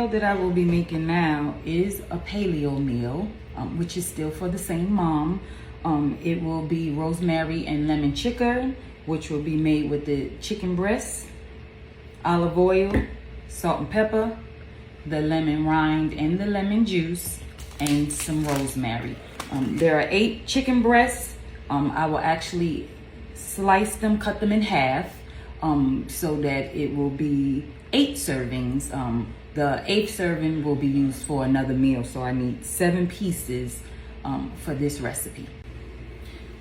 That I will be making now is a paleo meal, which is still for the same mom. It will be rosemary and lemon chicken, which will be made with the chicken breast, olive oil, salt and pepper, the lemon rind and the lemon juice, and some rosemary. There are 8 chicken breasts. I will actually slice them, cut them in half, so that it will be 8 servings. The 8th serving will be used for another meal, so I need 7 pieces for this recipe.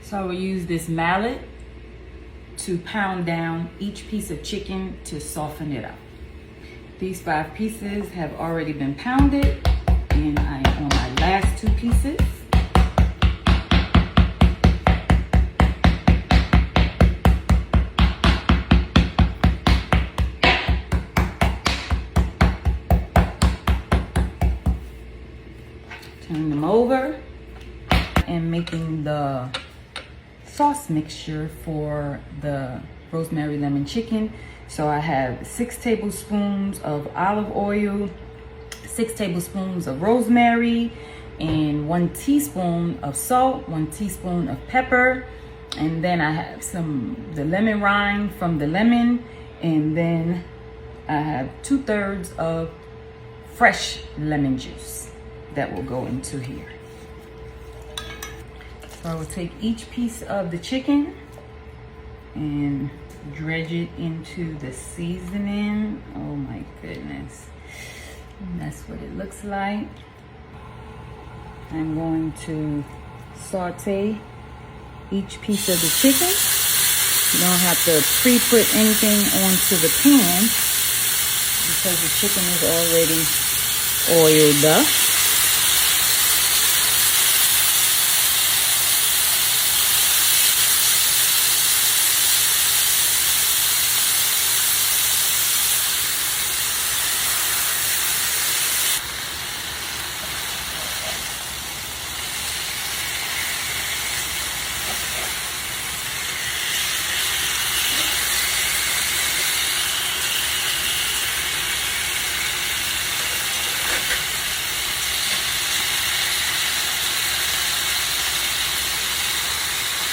So I will use this mallet to pound down each piece of chicken to soften it up. These 5 pieces have already been pounded, and I am on my last 2 pieces. Turn them over and making the sauce mixture for the rosemary lemon chicken. So I have 6 tablespoons of olive oil, 6 tablespoons of rosemary, and 1 teaspoon of salt, 1 teaspoon of pepper, and then I have the lemon rind from the lemon, and then I have 2/3 of fresh lemon juice that will go into here. So I will take each piece of the chicken and dredge it into the seasoning. Oh my goodness. And that's what it looks like. I'm going to saute each piece of the chicken. You don't have to pre-put anything onto the pan because the chicken is already oiled up.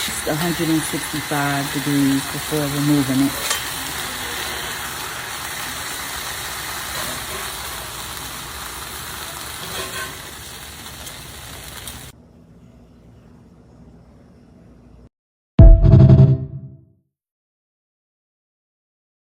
It's 165 degrees before removing it.